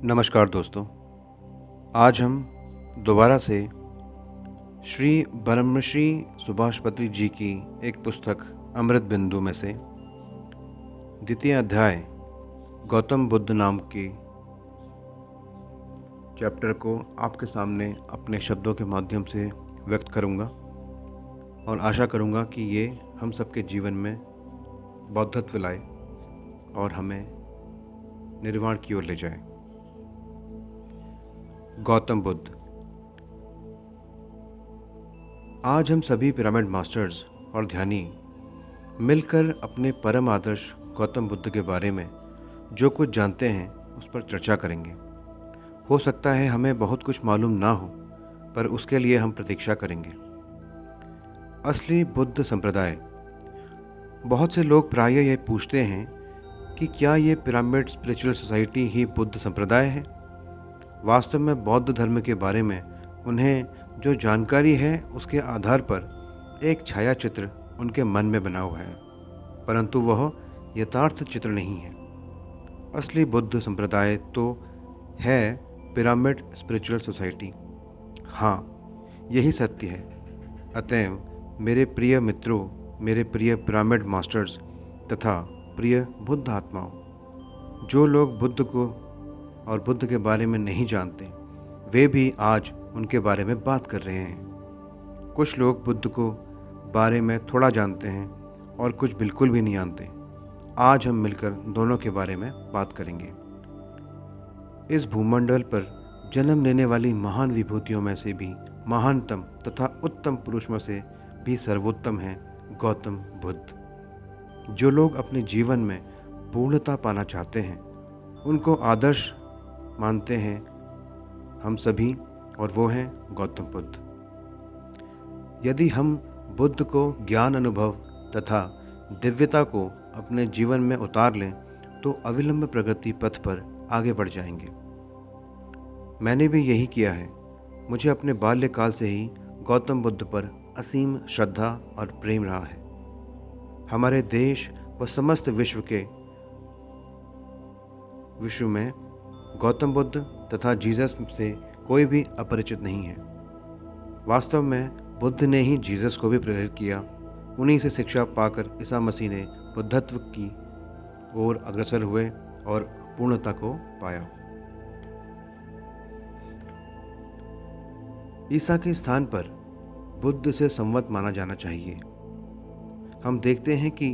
नमस्कार दोस्तों। आज हम दोबारा से श्री ब्रह्मश्री सुभाष पत्री जी की एक पुस्तक अमृत बिंदु में से द्वितीय अध्याय गौतम बुद्ध नाम के चैप्टर को आपके सामने अपने शब्दों के माध्यम से व्यक्त करूंगा और आशा करूंगा कि ये हम सबके जीवन में बौद्धत्व लाए और हमें निर्वाण की ओर ले जाए। गौतम बुद्ध। आज हम सभी पिरामिड मास्टर्स और ध्यानी मिलकर अपने परम आदर्श गौतम बुद्ध के बारे में जो कुछ जानते हैं उस पर चर्चा करेंगे। हो सकता है हमें बहुत कुछ मालूम ना हो, पर उसके लिए हम प्रतीक्षा करेंगे। असली बुद्ध संप्रदाय। बहुत से लोग प्रायः ये पूछते हैं कि क्या ये पिरामिड स्पिरिचुअल सोसाइटी ही बुद्ध संप्रदाय है। वास्तव में बौद्ध धर्म के बारे में उन्हें जो जानकारी है उसके आधार पर एक छाया चित्र उनके मन में बना हुआ है, परंतु वह यथार्थ चित्र नहीं है। असली बुद्ध संप्रदाय तो है पिरामिड स्पिरिचुअल सोसाइटी। हाँ, यही सत्य है। अतएव मेरे प्रिय मित्रों, मेरे प्रिय पिरामिड मास्टर्स तथा प्रिय बुद्ध आत्माओं, जो लोग बुद्ध को और बुद्ध के बारे में नहीं जानते, वे भी आज उनके बारे में बात कर रहे हैं। कुछ लोग बुद्ध को बारे में थोड़ा जानते हैं और कुछ बिल्कुल भी नहीं जानते। आज हम मिलकर दोनों के बारे में बात करेंगे। इस भूमंडल पर जन्म लेने वाली महान विभूतियों में से भी महानतम तथा उत्तम पुरुष में से भी सर्वोत्तम है गौतम बुद्ध। जो लोग अपने जीवन में पूर्णता पाना चाहते हैं, उनको आदर्श मानते हैं हम सभी, और वो हैं गौतम बुद्ध। यदि हम बुद्ध को ज्ञान अनुभव तथा दिव्यता को अपने जीवन में उतार लें तो अविलंब प्रगति पथ पर आगे बढ़ जाएंगे। मैंने भी यही किया है। मुझे अपने बाल्यकाल से ही गौतम बुद्ध पर असीम श्रद्धा और प्रेम रहा है। हमारे देश व समस्त विश्व में गौतम बुद्ध तथा जीसस से कोई भी अपरिचित नहीं है। वास्तव में बुद्ध ने ही जीसस को भी प्रेरित किया। उन्हीं से शिक्षा पाकर ईसा मसीह ने बुद्धत्व की ओर अग्रसर हुए और पूर्णता को पाया। ईसा के स्थान पर बुद्ध से संवत माना जाना चाहिए। हम देखते हैं कि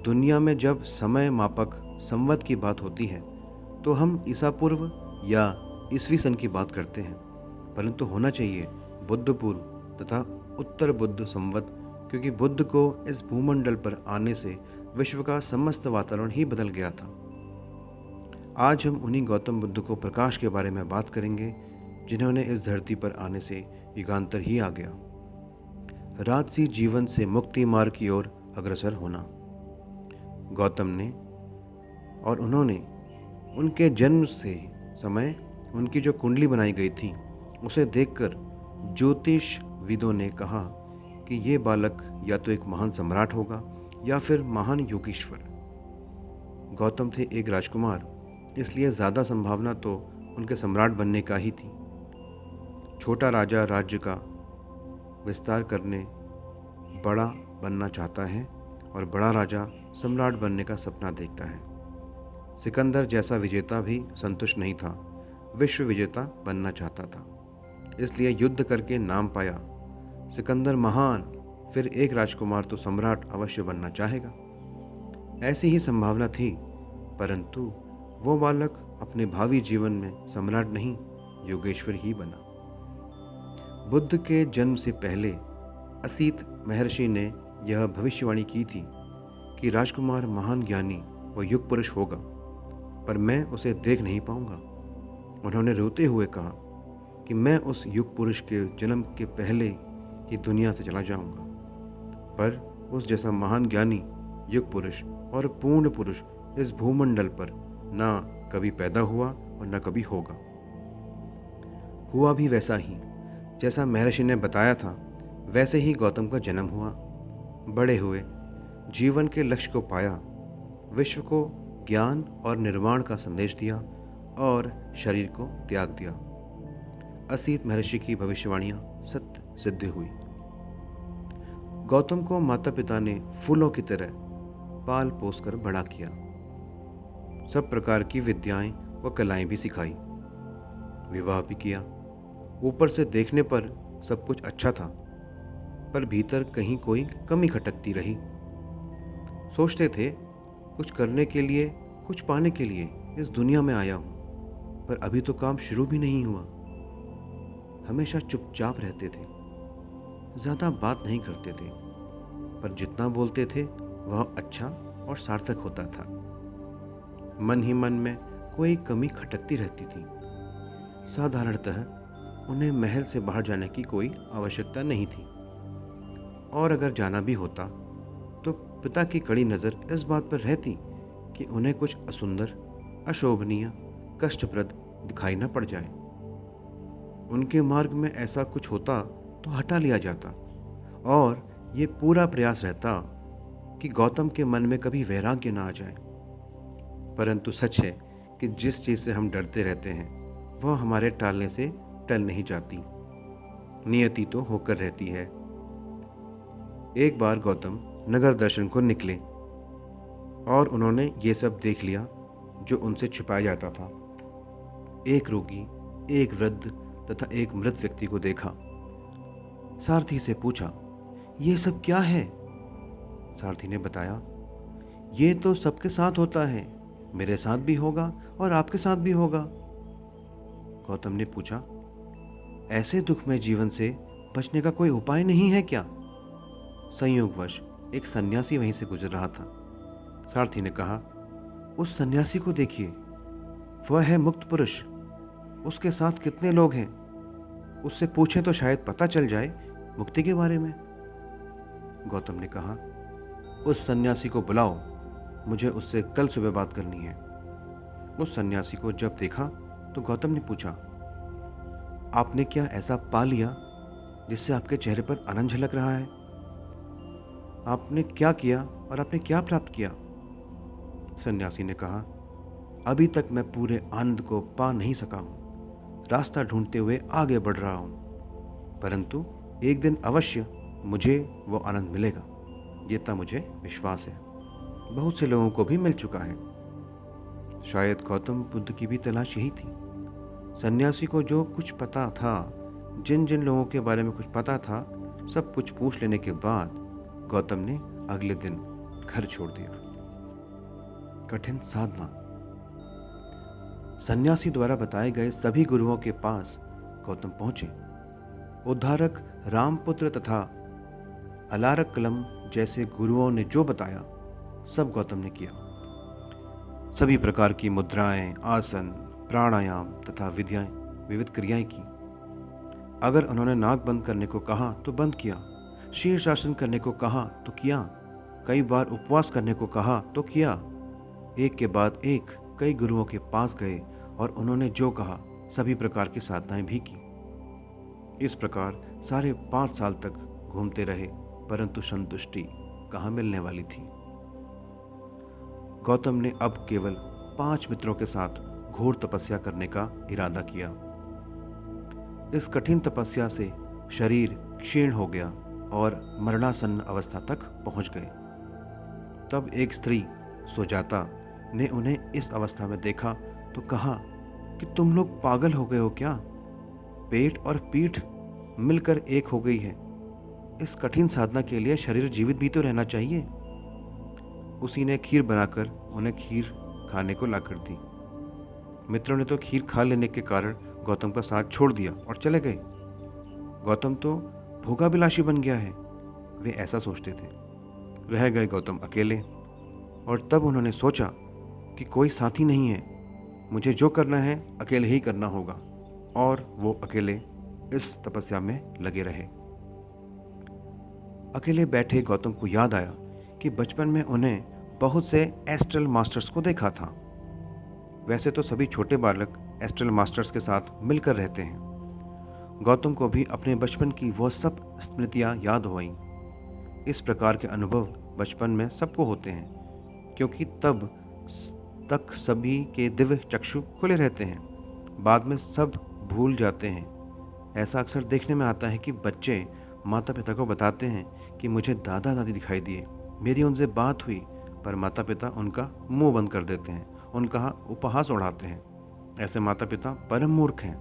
दुनिया में जब समय मापक संवत की बात होती है तो हम ईसा पूर्व या ईसवी सन की बात करते हैं, परंतु होना चाहिए बुद्ध पूर्व तथा उत्तर बुद्ध संवत, क्योंकि बुद्ध को इस भूमंडल पर आने से विश्व का समस्त वातावरण ही बदल गया था। आज हम उन्हीं गौतम बुद्ध को प्रकाश के बारे में बात करेंगे जिन्होंने इस धरती पर आने से युगांतर ही आ गया। राजसी जीवन से मुक्ति मार्ग की ओर अग्रसर होना। गौतम ने और उन्होंने उनके जन्म से समय उनकी जो कुंडली बनाई गई थी उसे देखकर ज्योतिष विदों ने कहा कि ये बालक या तो एक महान सम्राट होगा या फिर महान योगीश्वर। गौतम थे एक राजकुमार, इसलिए ज़्यादा संभावना तो उनके सम्राट बनने का ही थी। छोटा राजा राज्य का विस्तार करने बड़ा बनना चाहता है और बड़ा राजा सम्राट बनने का सपना देखता है। सिकंदर जैसा विजेता भी संतुष्ट नहीं था, विश्व विजेता बनना चाहता था, इसलिए युद्ध करके नाम पाया। सिकंदर महान, फिर एक राजकुमार तो सम्राट अवश्य बनना चाहेगा। ऐसी ही संभावना थी, परंतु वो बालक अपने भावी जीवन में सम्राट नहीं, योगेश्वर ही बना। बुद्ध के जन्म से पहले असीत महर्षि ने यह भविष्यवाणी की थी कि राजकुमार महान ज्ञानी व युग पुरुष होगा, पर मैं उसे देख नहीं पाऊंगा। उन्होंने रोते हुए कहा कि मैं उस युग पुरुष के जन्म के पहले ही दुनिया से चला जाऊंगा, पर उस जैसा महान ज्ञानी, युग पुरुष और पूर्ण पुरुष इस भूमंडल पर ना कभी पैदा हुआ और न कभी होगा। हुआ भी वैसा ही जैसा महर्षि ने बताया था, वैसे ही गौतम का जन्म हुआ। बड़े हुए, जीवन के लक्ष्य को पाया, विश्व को ज्ञान और निर्वाण का संदेश दिया और शरीर को त्याग दिया। असीत महर्षि की भविष्यवाणियां सत्य सिद्ध हुई। गौतम को माता पिता ने फूलों की तरह पाल पोस कर बड़ा किया। सब प्रकार की विद्याएं व कलाएं भी सिखाई। विवाह भी किया। ऊपर से देखने पर सब कुछ अच्छा था, पर भीतर कहीं कोई कमी खटकती रही। सोचते थे कुछ करने के लिए, कुछ पाने के लिए इस दुनिया में आया हूं, पर अभी तो काम शुरू भी नहीं हुआ। हमेशा चुपचाप रहते थे, ज़्यादा बात नहीं करते थे, पर जितना बोलते थे वह अच्छा और सार्थक होता था। मन ही मन में कोई कमी खटकती रहती थी। साधारणतः उन्हें महल से बाहर जाने की कोई आवश्यकता नहीं थी, और अगर जाना भी होता तो पिता की कड़ी नज़र इस बात पर रहती कि उन्हें कुछ असुंदर, अशोभनीय, कष्टप्रद दिखाई न पड़ जाए। उनके मार्ग में ऐसा कुछ होता तो हटा लिया जाता, और ये पूरा प्रयास रहता कि गौतम के मन में कभी वैराग्य ना आ जाए। परंतु सच है कि जिस चीज़ से हम डरते रहते हैं वह हमारे टालने से टल नहीं जाती। नियति तो होकर रहती है। एक बार गौतम नगर दर्शन को निकले और उन्होंने ये सब देख लिया जो उनसे छिपाया जाता था। एक रोगी, एक वृद्ध तथा एक मृत व्यक्ति को देखा। सारथी से पूछा, ये सब क्या है? सारथी ने बताया, ये तो सबके साथ होता है, मेरे साथ भी होगा और आपके साथ भी होगा। गौतम ने पूछा, ऐसे दुखमय जीवन से बचने का कोई उपाय नहीं है क्या? संयोगवश एक सन्यासी वहीं से गुजर रहा था। सारथी ने कहा, उस सन्यासी को देखिए, वह है मुक्त पुरुष। उसके साथ कितने लोग हैं? उससे पूछें तो शायद पता चल जाए मुक्ति के बारे में। गौतम ने कहा, उस सन्यासी को बुलाओ, मुझे उससे कल सुबह बात करनी है। उस सन्यासी को जब देखा तो गौतम ने पूछा, आपने क्या ऐसा पा लिया जिससे आपके चेहरे पर आनंद झलक रहा है? आपने क्या किया और आपने क्या प्राप्त किया? सन्यासी ने कहा, अभी तक मैं पूरे आनंद को पा नहीं सका हूँ, रास्ता ढूंढते हुए आगे बढ़ रहा हूँ, परंतु एक दिन अवश्य मुझे वो आनंद मिलेगा, ये तो मुझे विश्वास है। बहुत से लोगों को भी मिल चुका है। शायद गौतम बुद्ध की भी तलाश यही थी। सन्यासी को जो कुछ पता था, जिन जिन लोगों के बारे में कुछ पता था, सब कुछ पूछ लेने के बाद गौतम ने अगले दिन घर छोड़ दिया। कठिन साधना। सन्यासी द्वारा बताए गए सभी गुरुओं के पास गौतम पहुंचे। उद्धारक रामपुत्र तथा अलारक कलम जैसे गुरुओं ने जो बताया सब गौतम ने किया। सभी प्रकार की मुद्राएं, आसन, प्राणायाम तथा विधियाएं, विविध क्रियाएं की। अगर उन्होंने नाक बंद करने को कहा तो बंद किया, शीर्षासन करने को कहा तो किया, कई बार उपवास करने को कहा तो किया। एक के बाद एक कई गुरुओं के पास गए और उन्होंने जो कहा सभी प्रकार की साधनाएं भी की। इस प्रकार साढ़े 5 साल तक घूमते रहे, परंतु संतुष्टि कहाँ मिलने वाली थी। गौतम ने अब केवल 5 मित्रों के साथ घोर तपस्या करने का इरादा किया। इस कठिन तपस्या से शरीर क्षीण हो गया और मरणासन्न अवस्था तक पहुंच गए। तब एक स्त्री सुजाता ने उन्हें इस अवस्था में देखा तो कहा कि तुम लोग पागल हो गए हो क्या? पेट और पीठ मिलकर एक हो गई है। इस कठिन साधना के लिए शरीर जीवित भी तो रहना चाहिए। उसी ने खीर बनाकर उन्हें खीर खाने को लाकर दी। मित्रों ने तो खीर खा लेने के कारण गौतम का साथ छोड़ दिया और चले गए। गौतम तो भोगाभिलाषी बन गया है, वे ऐसा सोचते थे। रह गए गौतम अकेले, और तब उन्होंने सोचा कि कोई साथी नहीं है, मुझे जो करना है अकेले ही करना होगा, और वो अकेले इस तपस्या में लगे रहे। अकेले बैठे गौतम को याद आया कि बचपन में उन्हें बहुत से एस्ट्रल मास्टर्स को देखा था। वैसे तो सभी छोटे बालक एस्ट्रल मास्टर्स के साथ मिलकर रहते हैं। गौतम को भी अपने बचपन की वो सब स्मृतियाँ याद हो आईं। इस प्रकार के अनुभव बचपन में सबको होते हैं, क्योंकि तब तक सभी के दिव्य चक्षु खुले रहते हैं, बाद में सब भूल जाते हैं। ऐसा अक्सर देखने में आता है कि बच्चे माता पिता को बताते हैं कि मुझे दादा दादी दिखाई दिए, मेरी उनसे बात हुई, पर माता पिता उनका मुंह बंद कर देते हैं, उनका उपहास उड़ाते हैं। ऐसे माता पिता परम मूर्ख हैं।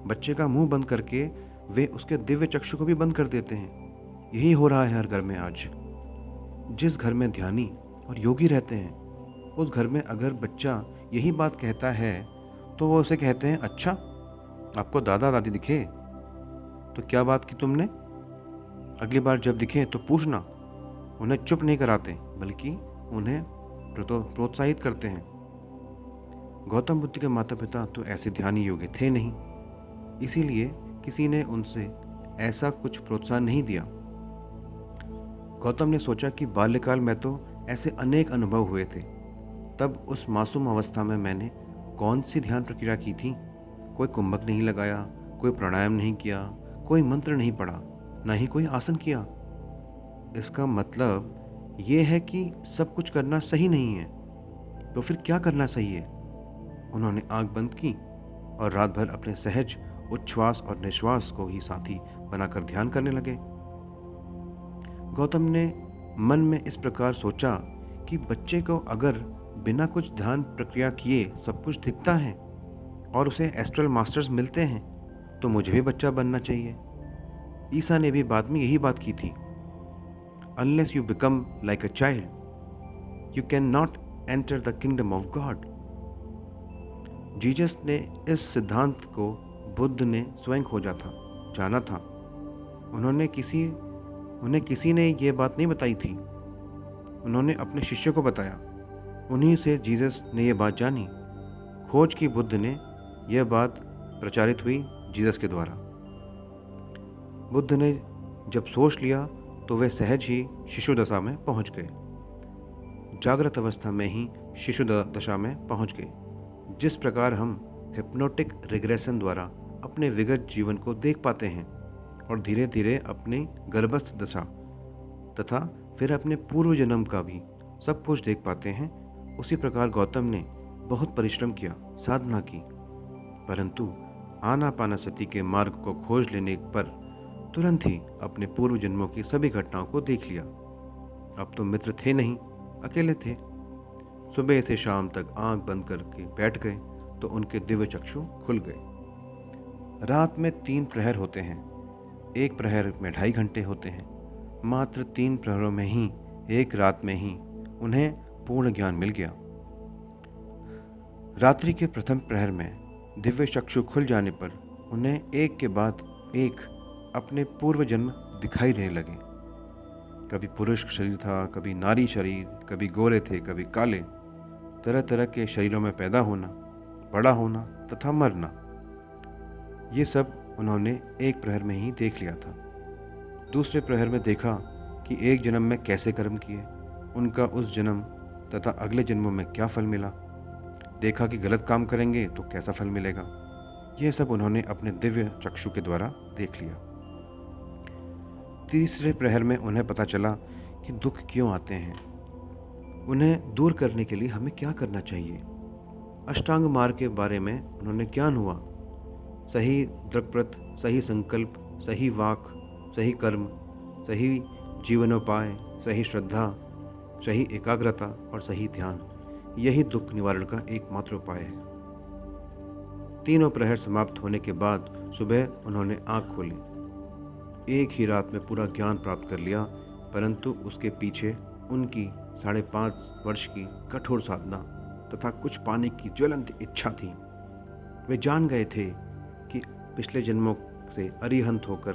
बच्चे का मुंह बंद करके वे उसके दिव्य चक्षु को भी बंद कर देते हैं। यही हो रहा है हर घर में आज। जिस घर में ध्यानी और योगी रहते हैं, उस घर में अगर बच्चा यही बात कहता है तो वो उसे कहते हैं, अच्छा आपको दादा दादी दिखे तो क्या बात की तुमने, अगली बार जब दिखे तो पूछना। उन्हें चुप नहीं कराते बल्कि उन्हें प्रोत्साहित करते हैं। गौतम बुद्ध के माता पिता तो ऐसे ध्यानी योगी थे नहीं, इसीलिए किसी ने उनसे ऐसा कुछ प्रोत्साहन नहीं दिया। गौतम ने सोचा कि बाल्यकाल में तो ऐसे अनेक अनुभव हुए थे, तब उस मासूम अवस्था में मैंने कौन सी ध्यान प्रक्रिया की थी। कोई कुंभक नहीं लगाया, कोई प्राणायाम नहीं किया, कोई मंत्र नहीं पढ़ा, ना ही कोई आसन किया। इसका मतलब ये है कि सब कुछ करना सही नहीं है, तो फिर क्या करना सही है। उन्होंने आंख बंद की और रात भर अपने सहज उच्छ्वास और निश्वास को ही साथी बनाकर ध्यान करने लगे। गौतम ने मन में इस प्रकार सोचा कि बच्चे को अगर बिना कुछ ध्यान प्रक्रिया किए सब कुछ दिखता है और उसे एस्ट्रल मास्टर्स मिलते हैं, तो मुझे भी बच्चा बनना चाहिए। ईसा ने भी बाद में यही बात की थी, unless you become like a child you can not enter the kingdom of God. Jesus ने इस सिद्धांत को बुद्ध ने स्वयं खोजा था, जाना था। उन्हें किसी ने यह बात नहीं बताई थी, उन्होंने अपने शिष्यों को बताया। उन्हीं से जीसस ने यह बात जानी। खोज की बुद्ध ने यह बात प्रचारित हुई जीसस के द्वारा। बुद्ध ने जब सोच लिया तो वे सहज ही शिशु दशा में पहुंच गए, जागृत अवस्था में ही शिशु दशा में पहुंच गए। जिस प्रकार हम हिप्नोटिक रिग्रेशन द्वारा अपने विगत जीवन को देख पाते हैं और धीरे धीरे अपनी गर्भस्थ दशा तथा फिर अपने पूर्व जन्म का भी सब कुछ देख पाते हैं, उसी प्रकार गौतम ने बहुत परिश्रम किया, साधना की, परंतु आनापानसति के मार्ग को खोज लेने पर तुरंत ही अपने पूर्व जन्मों की सभी घटनाओं को देख लिया। अब तो मित्र थे नहीं, अकेले थे। सुबह से शाम तक आंख बंद करके बैठ गए तो उनके दिव्य चक्षु खुल गए। रात में 3 प्रहर होते हैं, एक प्रहर में 2.5 घंटे होते हैं। मात्र 3 प्रहरों में ही, एक रात में ही उन्हें पूर्ण ज्ञान मिल गया। रात्रि के प्रथम प्रहर में दिव्य चक्षु खुल जाने पर उन्हें एक के बाद एक अपने पूर्व जन्म दिखाई देने लगे। कभी पुरुष शरीर था, कभी नारी शरीर, कभी गोरे थे, कभी काले। तरह तरह के शरीरों में पैदा होना, बड़ा होना तथा मरना, ये सब उन्होंने एक प्रहर में ही देख लिया था। दूसरे प्रहर में देखा कि एक जन्म में कैसे कर्म किए, उनका उस जन्म तथा अगले जन्मों में क्या फल मिला। देखा कि गलत काम करेंगे तो कैसा फल मिलेगा। यह सब उन्होंने अपने दिव्य चक्षु के द्वारा देख लिया। तीसरे प्रहर में उन्हें पता चला कि दुख क्यों आते हैं, उन्हें दूर करने के लिए हमें क्या करना चाहिए। अष्टांग मार्ग के बारे में उन्होंने ज्ञान हुआ। सही दृक्पथ, सही संकल्प, सही वाक, सही कर्म, सही जीवनोपाय, सही श्रद्धा, सही एकाग्रता और सही ध्यान, यही दुख निवारण का एकमात्र उपाय है। तीनों प्रहर समाप्त होने के बाद सुबह उन्होंने आंख खोली। एक ही रात में पूरा ज्ञान प्राप्त कर लिया, परंतु उसके पीछे उनकी 5.5 वर्ष की कठोर साधना तथा कुछ पाने की ज्वलंत इच्छा थी। वे जान गए थे कि पिछले जन्मों से अरिहंत होकर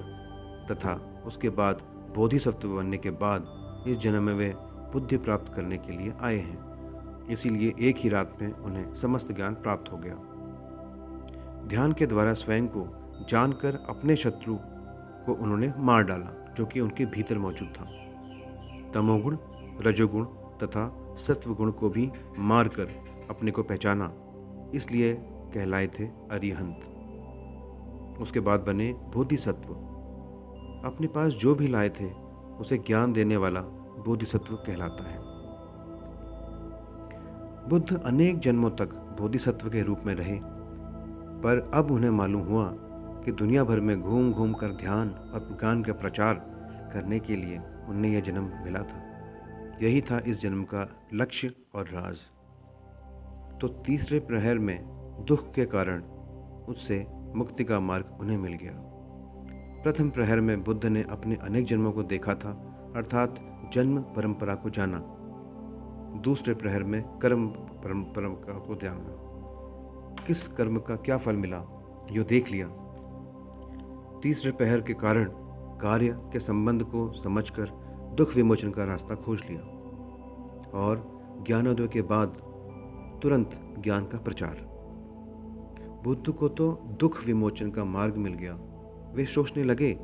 तथा उसके बाद बोधिसत्व बनने के बाद इस जन्म में वे बुद्धि प्राप्त करने के लिए आए हैं। इसीलिए एक ही रात में उन्हें समस्त ज्ञान प्राप्त हो गया। ध्यान के द्वारा स्वयं को जानकर अपने शत्रु को उन्होंने मार डाला जो कि उनके भीतर मौजूद था। तमोगुण, रजोगुण तथा सत्वगुण को भी मारकर अपने को पहचाना, इसलिए कहलाए थे अरिहंत। उसके बाद बने बोधिसत्व। अपने पास जो भी लाए थे उसे ज्ञान देने वाला बोधिसत्व कहलाता है। बुद्ध अनेक जन्मों तक बोधिसत्व के रूप में रहे, पर अब उन्हें मालूम हुआ कि दुनिया भर में घूम घूम कर ध्यान और ज्ञान का प्रचार करने के लिए उन्हें यह जन्म मिला था। यही था इस जन्म का लक्ष्य और राज। तो तीसरे प्रहर में दुख के कारण उससे मुक्ति का मार्ग उन्हें मिल गया। प्रथम प्रहर में बुद्ध ने अपने अनेक जन्मों को देखा था, अर्थात जन्म परंपरा को जाना। दूसरे प्रहर में कर्म परंपरा को जाना, किस कर्म का क्या फल मिला यो देख लिया। तीसरे प्रहर के कारण कार्य के संबंध को समझकर दुख विमोचन का रास्ता खोज लिया, और ज्ञानोदय के बाद तुरंत ज्ञान का प्रचार। बुद्ध को तो दुख विमोचन का मार्ग मिल गया। वे सोचने लगे,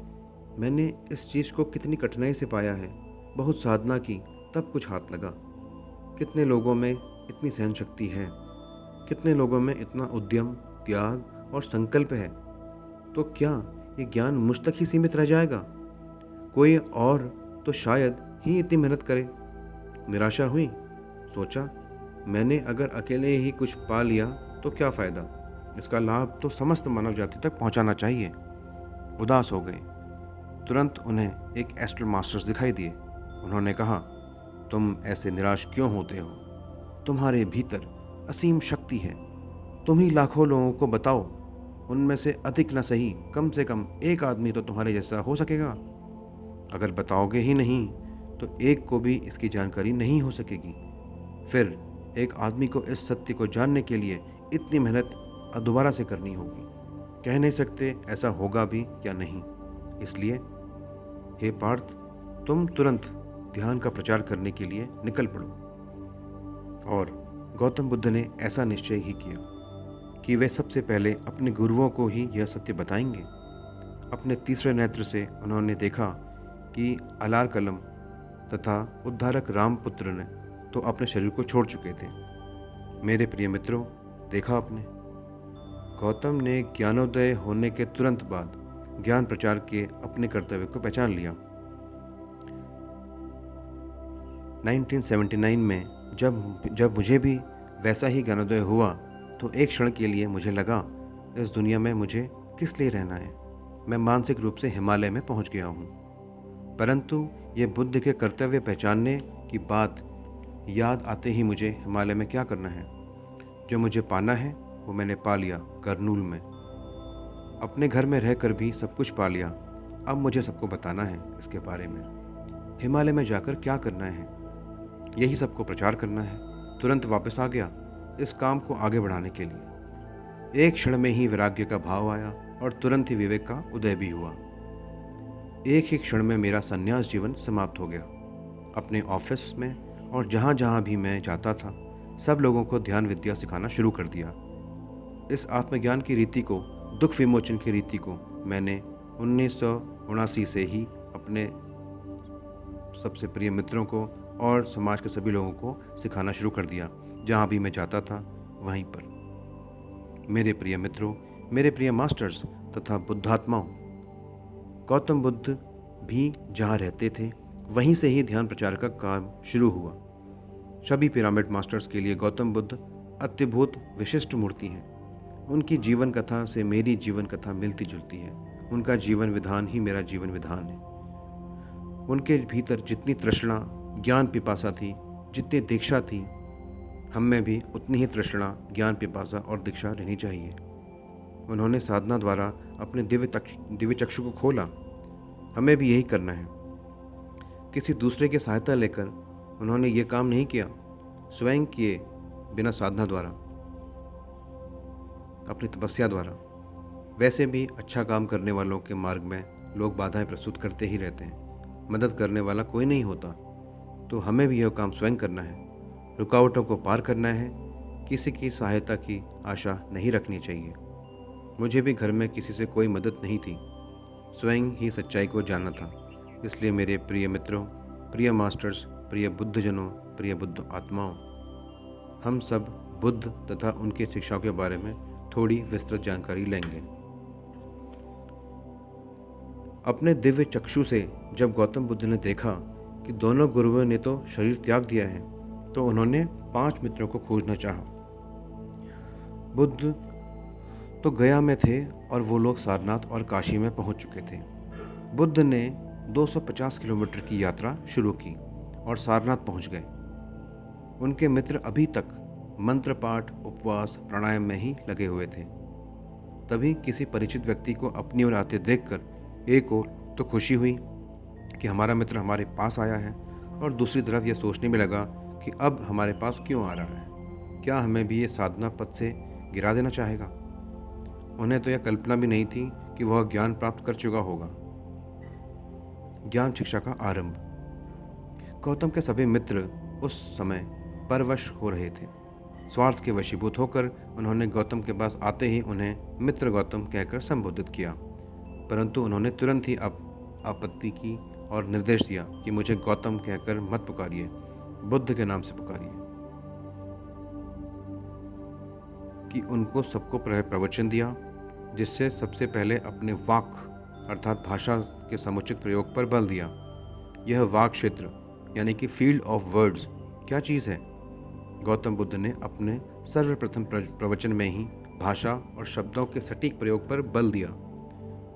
मैंने इस चीज़ को कितनी कठिनाई से पाया है, बहुत साधना की तब कुछ हाथ लगा। कितने लोगों में इतनी सहन शक्ति है, कितने लोगों में इतना उद्यम, त्याग और संकल्प है, तो क्या ये ज्ञान मुझ तक ही सीमित रह जाएगा? कोई और तो शायद ही इतनी मेहनत करे। निराशा हुई, सोचा मैंने अगर अकेले ही कुछ पा लिया तो क्या फ़ायदा, इसका लाभ तो समस्त मानव जाति तक पहुंचाना चाहिए। उदास हो गए। तुरंत उन्हें एक एस्ट्रल मास्टर्स दिखाई दिए। उन्होंने कहा, तुम ऐसे निराश क्यों होते हो? तुम्हारे भीतर असीम शक्ति है। तुम ही लाखों लोगों को बताओ, उनमें से अधिक न सही कम से कम एक आदमी तो तुम्हारे जैसा हो सकेगा। अगर बताओगे ही नहीं तो एक को भी इसकी जानकारी नहीं हो सकेगी। फिर एक आदमी को इस सत्य को जानने के लिए इतनी मेहनत दोबारा से करनी होगी। कह नहीं सकते ऐसा होगा भी या नहीं। इसलिए हे पार्थ, तुम तुरंत ध्यान का प्रचार करने के लिए निकल पड़ो। और गौतम बुद्ध ने ऐसा निश्चय ही किया कि वे सबसे पहले अपने गुरुओं को ही यह सत्य बताएंगे। अपने तीसरे नेत्र से उन्होंने देखा कि अलार कलम तथा उद्धारक रामपुत्र ने तो अपने शरीर को छोड़ चुके थे। मेरे प्रिय मित्रों, देखा आपने, गौतम ने ज्ञानोदय होने के तुरंत बाद ज्ञान प्रचार के अपने कर्तव्य को पहचान लिया। 1979 में जब मुझे भी वैसा ही ज्ञानोदय हुआ तो एक क्षण के लिए मुझे लगा, इस दुनिया में मुझे किस लिए रहना है। मैं मानसिक रूप से हिमालय में पहुंच गया हूं। परंतु ये बुद्ध के कर्तव्य पहचानने की बात याद आते ही मुझे हिमालय में क्या करना है। जो मुझे पाना है वो मैंने पा लिया करनूल में। अपने घर में रहकर भी सब कुछ पा लिया। अब मुझे सबको बताना है इसके बारे में। हिमालय में जाकर क्या करना है, यही सबको प्रचार करना है। तुरंत वापस आ गया इस काम को आगे बढ़ाने के लिए। एक क्षण में ही वैराग्य का भाव आया और तुरंत ही विवेक का उदय भी हुआ। एक ही क्षण में मेरा संन्यास जीवन समाप्त हो गया। अपने ऑफिस में और जहाँ जहाँ भी मैं जाता था, सब लोगों को ध्यान विद्या सिखाना शुरू कर दिया। इस आत्मज्ञान की रीति को, दुख विमोचन की रीति को मैंने 1979 से ही अपने सबसे प्रिय मित्रों को और समाज के सभी लोगों को सिखाना शुरू कर दिया। जहाँ भी मैं जाता था वहीं पर। मेरे प्रिय मित्रों, मेरे प्रिय मास्टर्स तथा बुद्धात्माओं, गौतम बुद्ध भी जहाँ रहते थे वहीं से ही ध्यान प्रचार का काम शुरू हुआ। सभी पिरामिड मास्टर्स के लिए गौतम बुद्ध अत्यभूत विशिष्ट मूर्ति हैं। उनकी जीवन कथा से मेरी जीवन कथा मिलती जुलती है। उनका जीवन विधान ही मेरा जीवन विधान है। उनके भीतर जितनी तृष्णा, ज्ञान पिपासा थी, जितनी दीक्षा थी, हम में भी उतनी ही तृष्णा, ज्ञान पिपासा और दीक्षा रहनी चाहिए। उन्होंने साधना द्वारा अपने दिव्य चक्षु को खोला। हमें भी यही करना है। किसी दूसरे की सहायता लेकर उन्होंने ये काम नहीं किया, स्वयं किए, बिना साधना द्वारा, अपनी तपस्या द्वारा। वैसे भी अच्छा काम करने वालों के मार्ग में लोग बाधाएं प्रस्तुत करते ही रहते हैं। मदद करने वाला कोई नहीं होता। तो हमें भी यह काम स्वयं करना है। रुकावटों को पार करना है। किसी की सहायता की आशा नहीं रखनी चाहिए। मुझे भी घर में किसी से कोई मदद नहीं थी। स्वयं ही सच्चाई को जानना था। इसलिए मेरे प्रिय मित्रों, प्रिय मास्टर्स, प्रिय बुद्धजनों, प्रिय बुद्ध आत्माओं, हम सब बुद्ध तथा उनकी शिक्षाओं के बारे में थोड़ी विस्तृत जानकारी लेंगे। अपने दिव्य चक्षु से जब गौतम बुद्ध ने देखा कि दोनों गुरुओं ने तो शरीर त्याग दिया है, तो उन्होंने 5 मित्रों को खोजना चाहा। बुद्ध तो गया में थे और वो लोग सारनाथ और काशी में पहुंच चुके थे। बुद्ध ने 250 किलोमीटर की यात्रा शुरू की और सारनाथ पहुंच गए। उनके मित्र अभी तक मंत्र पाठ, उपवास, प्राणायाम में ही लगे हुए थे। तभी किसी परिचित व्यक्ति को अपनी ओर आते देखकर एक ओर तो खुशी हुई कि हमारा मित्र हमारे पास आया है, और दूसरी तरफ यह सोचने में लगा कि अब हमारे पास क्यों आ रहा है, क्या हमें भी ये साधना पथ से गिरा देना चाहेगा। उन्हें तो यह कल्पना भी नहीं थी कि वह ज्ञान प्राप्त कर चुका होगा। ज्ञान शिक्षा का आरंभ। गौतम के सभी मित्र उस समय परवश हो रहे थे। स्वार्थ के वशीभूत होकर उन्होंने गौतम के पास आते ही उन्हें मित्र गौतम कहकर संबोधित किया, परंतु उन्होंने तुरंत ही आपत्ति की और निर्देश दिया कि मुझे गौतम कहकर मत पुकारिए, बुद्ध के नाम से पुकारिए। कि उनको सबको प्रवचन दिया, जिससे सबसे पहले अपने वाक अर्थात भाषा के समुचित प्रयोग पर बल दिया। यह वाक क्षेत्र यानी कि फील्ड ऑफ वर्ड्स क्या चीज़ है? गौतम बुद्ध ने अपने सर्वप्रथम प्रवचन में ही भाषा और शब्दों के सटीक प्रयोग पर बल दिया।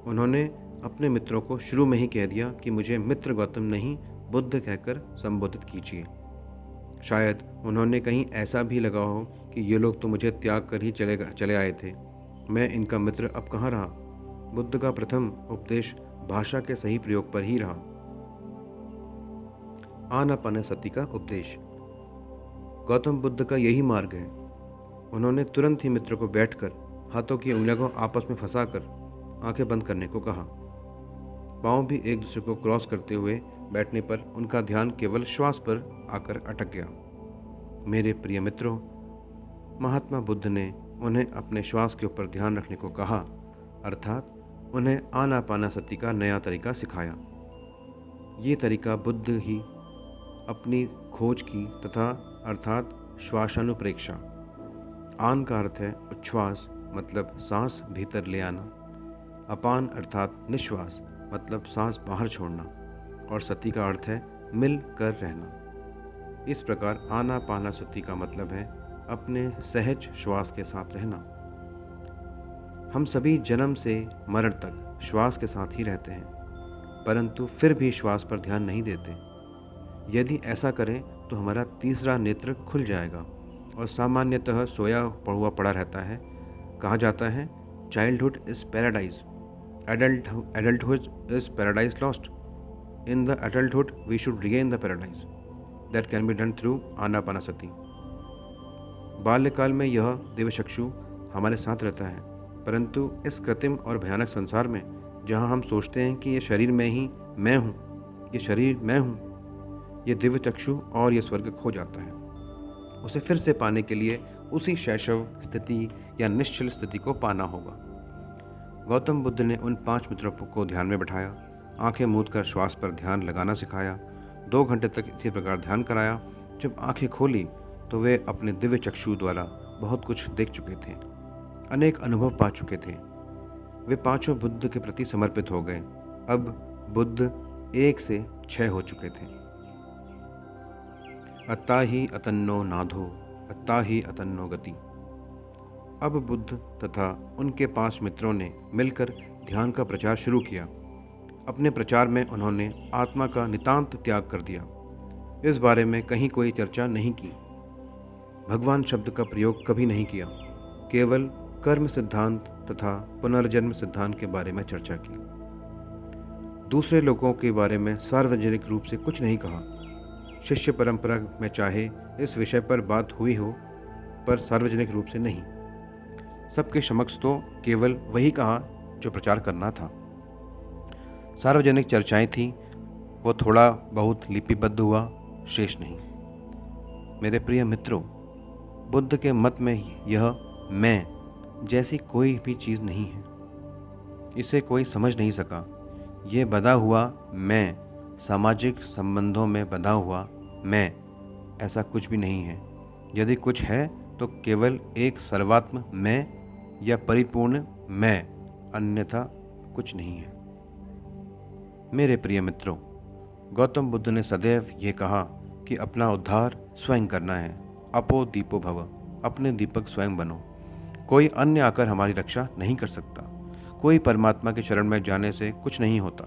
उन्होंने अपने मित्रों को शुरू में ही कह दिया कि मुझे मित्र गौतम नहीं, बुद्ध कहकर संबोधित कीजिए। शायद उन्होंने कहीं ऐसा भी लगा हो कि ये लोग तो मुझे त्याग कर ही चले आए थे, मैं इनका मित्र अब कहाँ रहा। बुद्ध का प्रथम उपदेश भाषा के सही प्रयोग पर ही रहा। आनापानसति का उपदेश। गौतम बुद्ध का यही मार्ग है। उन्होंने तुरंत ही मित्र को बैठकर हाथों की उंगलियों को आपस में फंसाकर आंखें बंद करने को कहा। पांव भी एक दूसरे को क्रॉस करते हुए बैठने पर उनका ध्यान केवल श्वास पर आकर अटक गया। मेरे प्रिय मित्रों, महात्मा बुद्ध ने उन्हें अपने श्वास के ऊपर ध्यान रखने को कहा, अर्थात उन्हें आनापानसति का नया तरीका सिखाया। ये तरीका बुद्ध ही अपनी खोज की तथा अर्थात श्वासानुप्रेक्षा। आन का अर्थ है उच्छ्वास, मतलब सांस भीतर ले आना। अपान अर्थात निश्वास, मतलब सांस बाहर छोड़ना। और सति का अर्थ है मिल कर रहना। इस प्रकार आनापानसति का मतलब है अपने सहज श्वास के साथ रहना। हम सभी जन्म से मरण तक श्वास के साथ ही रहते हैं, परंतु फिर भी श्वास पर ध्यान नहीं देते। यदि ऐसा करें तो हमारा तीसरा नेत्र खुल जाएगा और सामान्यतः सोया हुआ पड़ा रहता है। कहा जाता है childhood is paradise, adulthood is paradise lost. In the adulthood we should regain the paradise that can be done through Anapanasati. बाल्यकाल में यह दिव्यचक्षु हमारे साथ रहता है, परंतु इस कृत्रिम और भयानक संसार में जहाँ हम सोचते हैं कि ये शरीर में ही मैं हूँ, ये शरीर मैं हूँ, ये दिव्य चक्षु और ये स्वर्ग खो जाता है। उसे फिर से पाने के लिए उसी शैशव स्थिति या निश्चल स्थिति को पाना होगा। गौतम बुद्ध ने उन 5 मित्रों को ध्यान में बैठाया, आंखें मूंद कर श्वास पर ध्यान लगाना सिखाया। 2 घंटे तक इसी प्रकार ध्यान कराया। जब आंखें खोली तो वे अपने दिव्य चक्षु द्वारा बहुत कुछ देख चुके थे, अनेक अनुभव पा चुके थे। वे पांचों बुद्ध के प्रति समर्पित हो गए। अब बुद्ध 1 से 6 हो चुके थे। अत्ता ही अतन्नो नाधो, अत्ता ही अतन्नो गति। अब बुद्ध तथा उनके 5 मित्रों ने मिलकर ध्यान का प्रचार शुरू किया। अपने प्रचार में उन्होंने आत्मा का नितांत त्याग कर दिया। इस बारे में कहीं कोई चर्चा नहीं की। भगवान शब्द का प्रयोग कभी नहीं किया। केवल कर्म सिद्धांत तथा पुनर्जन्म सिद्धांत के बारे में चर्चा की। दूसरे लोगों के बारे में सार्वजनिक रूप से कुछ नहीं कहा। शिष्य परंपरा में चाहे इस विषय पर बात हुई हो, पर सार्वजनिक रूप से नहीं। सबके समक्ष तो केवल वही कहा जो प्रचार करना था। सार्वजनिक चर्चाएं थी, वो थोड़ा बहुत लिपिबद्ध हुआ, शेष नहीं। मेरे प्रिय मित्रों, बुद्ध के मत में यह मैं जैसी कोई भी चीज़ नहीं है। इसे कोई समझ नहीं सका। ये बंधा हुआ मैं, सामाजिक संबंधों में बंधा हुआ मैं, ऐसा कुछ भी नहीं है। यदि कुछ है तो केवल एक सर्वात्म मैं या परिपूर्ण मैं, अन्यथा कुछ नहीं है। मेरे प्रिय मित्रों, गौतम बुद्ध ने सदैव ये कहा कि अपना उद्धार स्वयं करना है। अपो दीपो भव, अपने दीपक स्वयं बनो। कोई अन्य आकर हमारी रक्षा नहीं कर सकता। कोई परमात्मा के शरण में जाने से कुछ नहीं होता।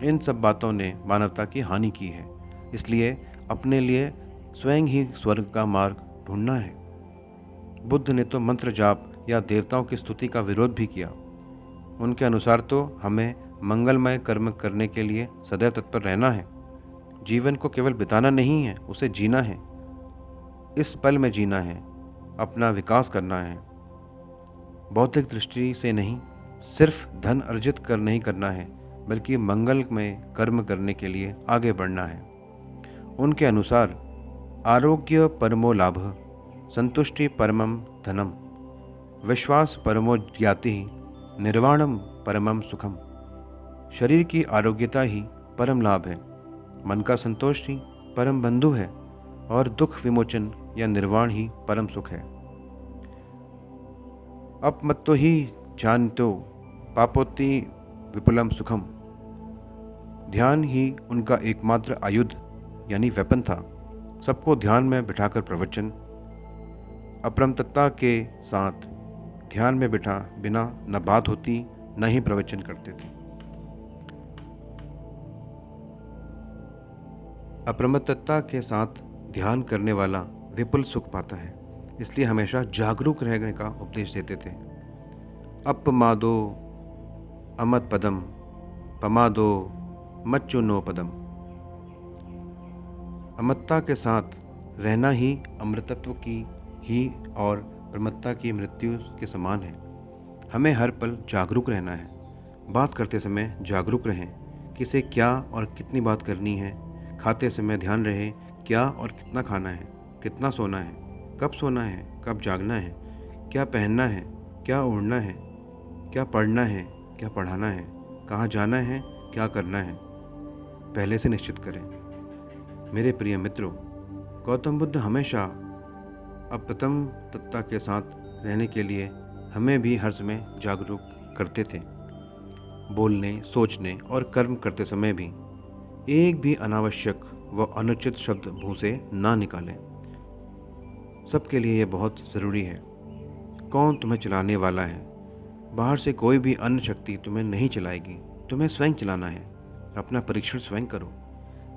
इन सब बातों ने मानवता की हानि की है। इसलिए अपने लिए स्वयं ही स्वर्ग का मार्ग ढूंढना है। बुद्ध ने तो मंत्र जाप या देवताओं की स्तुति का विरोध भी किया। उनके अनुसार तो हमें मंगलमय कर्म करने के लिए सदैव तत्पर रहना है। जीवन को केवल बिताना नहीं है, उसे जीना है। इस पल में जीना है, अपना विकास करना है। बौद्धिक दृष्टि से नहीं, सिर्फ धन अर्जित कर नहीं करना है, बल्कि मंगल में कर्म करने के लिए आगे बढ़ना है। उनके अनुसार आरोग्य परमो लाभ, संतुष्टि परमम धनम, विश्वास परमो ज्ञाति, निर्वाणम परमम सुखम। शरीर की आरोग्यता ही परम लाभ है, मन का संतोष ही परम बंधु है, और दुख विमोचन या निर्वाण ही परम सुख है। अपमत्तो ही जानतो पापोति विपुलम सुखम। ध्यान ही उनका एकमात्र आयुध यानी वेपन था। सबको ध्यान में बिठाकर प्रवचन, अपरमतता के साथ ध्यान में बिठा बिना न बात होती न ही प्रवचन करते थे। अपरमतता के साथ ध्यान करने वाला विपुल सुख पाता है, इसलिए हमेशा जागरूक रहने का उपदेश देते थे। अपमादो अमत पदम, पमादो मच्चुनो पदम। अमत्ता के साथ रहना ही अमृतत्व की ही और प्रमत्ता की मृत्यु के समान है। हमें हर पल जागरूक रहना है। बात करते समय जागरूक रहें, किसे क्या और कितनी बात करनी है। खाते समय ध्यान रहे क्या और कितना खाना है, कितना सोना है, कब सोना है, कब जागना है, क्या पहनना है, क्या ओढ़ना है, क्या पढ़ना है, क्या पढ़ाना है, कहाँ जाना है, क्या करना है, पहले से निश्चित करें। मेरे प्रिय मित्रों, गौतम बुद्ध हमेशा अप्रतम तत्ता के साथ रहने के लिए हमें भी हर समय जागरूक करते थे। बोलने, सोचने और कर्म करते समय भी एक भी अनावश्यक व अनुचित शब्द मुंह से ना निकालें। सबके लिए यह बहुत ज़रूरी है। कौन तुम्हें चलाने वाला है? बाहर से कोई भी अन्य शक्ति तुम्हें नहीं चलाएगी, तुम्हें स्वयं चलाना है। अपना परीक्षण स्वयं करो।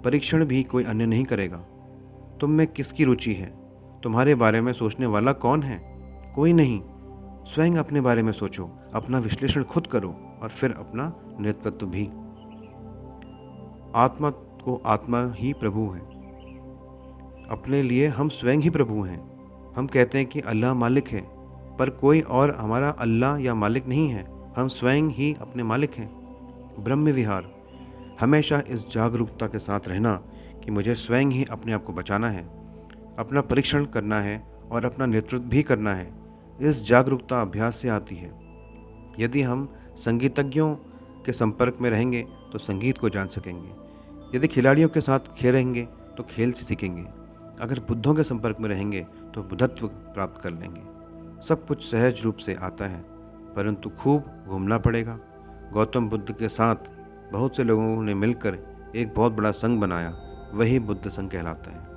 परीक्षण भी कोई अन्य नहीं करेगा। तुम में किसकी रुचि है? तुम्हारे बारे में सोचने वाला कौन है? कोई नहीं। स्वयं अपने बारे में सोचो, अपना विश्लेषण खुद करो और फिर अपना नेतृत्व भी। आत्मा को आत्मा ही प्रभु है। अपने लिए हम स्वयं ही प्रभु हैं। हम कहते हैं कि अल्लाह मालिक है, पर कोई और हमारा अल्लाह या मालिक नहीं है। हम स्वयं ही अपने मालिक हैं। ब्रह्म विहार, हमेशा इस जागरूकता के साथ रहना कि मुझे स्वयं ही अपने आप को बचाना है, अपना परीक्षण करना है और अपना नेतृत्व भी करना है। इस जागरूकता अभ्यास से आती है। यदि हम संगीतज्ञों के संपर्क में रहेंगे तो संगीत को जान सकेंगे। यदि खिलाड़ियों के साथ खेलेंगे तो खेल से सीखेंगे। अगर बुद्धों के संपर्क में रहेंगे तो बुद्धत्व प्राप्त कर लेंगे। सब कुछ सहज रूप से आता है, परंतु खूब घूमना पड़ेगा। गौतम बुद्ध के साथ बहुत से लोगों ने मिलकर एक बहुत बड़ा संघ बनाया, वही बुद्ध संघ कहलाता है।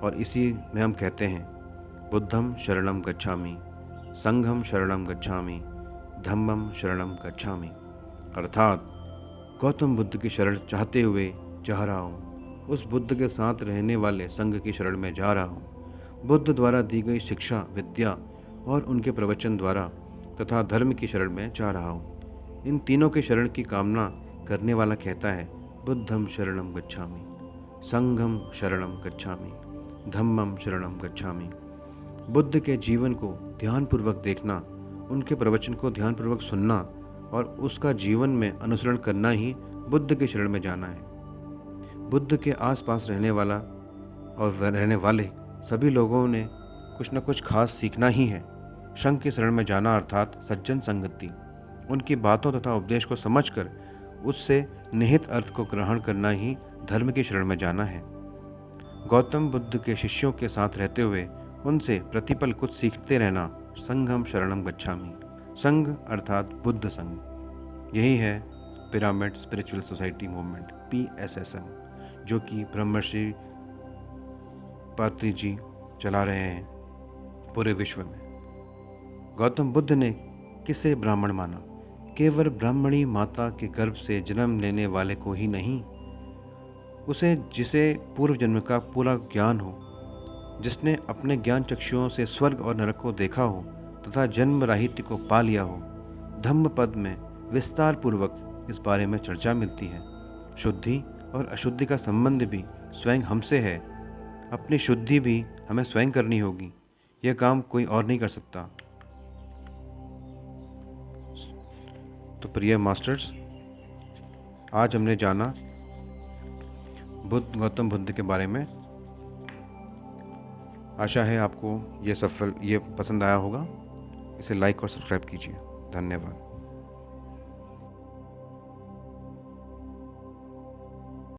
और इसी में हम कहते हैं, बुद्धम शरणम गच्छामि, संघम शरणम गच्छामि, धम्मम शरणम गच्छामि। अर्थात गौतम बुद्ध की शरण चाहते हुए जा रहा हूँ, उस बुद्ध के साथ रहने वाले संघ की शरण में जा रहा हूँ। बुद्ध द्वारा दी गई शिक्षा, विद्या और उनके प्रवचन द्वारा तथा धर्म की शरण में जा रहा हूँ। इन तीनों की शरण की कामना करने वाला कहता है, बुद्धम शरणम गच्छामि, संघम शरणम गच्छामि, धम्मम शरणम गच्छामि। बुद्ध के जीवन को ध्यानपूर्वक देखना, उनके प्रवचन को ध्यानपूर्वक सुनना और उसका जीवन में अनुसरण करना ही बुद्ध के शरण में जाना है। बुद्ध के आसपास रहने वाले सभी लोगों ने कुछ न कुछ खास सीखना ही है। संघ की शरण में जाना अर्थात सज्जन संगति, उनकी बातों तथा उपदेश को समझकर उससे निहित अर्थ को ग्रहण करना ही धर्म की शरण में जाना है। गौतम बुद्ध के शिष्यों के साथ रहते हुए उनसे प्रतिपल कुछ सीखते रहना संघम शरणम गच्छामि। संघ अर्थात बुद्ध संघ, यही है pyramid spiritual society movement PSSM, जो कि ब्रह्मर्षि पात्रि जी चला रहे हैं पूरे विश्व में। गौतम बुद्ध ने किसे ब्राह्मण माना? केवल ब्राह्मणी माता के गर्भ से जन्म लेने वाले को ही नहीं, उसे जिसे पूर्व जन्म का पूरा ज्ञान हो, जिसने अपने ज्ञान चक्षुओं से स्वर्ग और नरक को देखा हो तथा जन्म राहित्य को पा लिया हो। धम्म पद में विस्तार पूर्वक इस बारे में चर्चा मिलती है। शुद्धि और अशुद्धि का संबंध भी स्वयं हमसे है। अपनी शुद्धि भी हमें स्वयं करनी होगी, यह काम कोई और नहीं कर सकता। तो प्रिय मास्टर्स, आज हमने जाना गौतम बुद्ध के बारे में। आशा है आपको ये पसंद आया होगा। इसे लाइक और सब्सक्राइब कीजिए। धन्यवाद।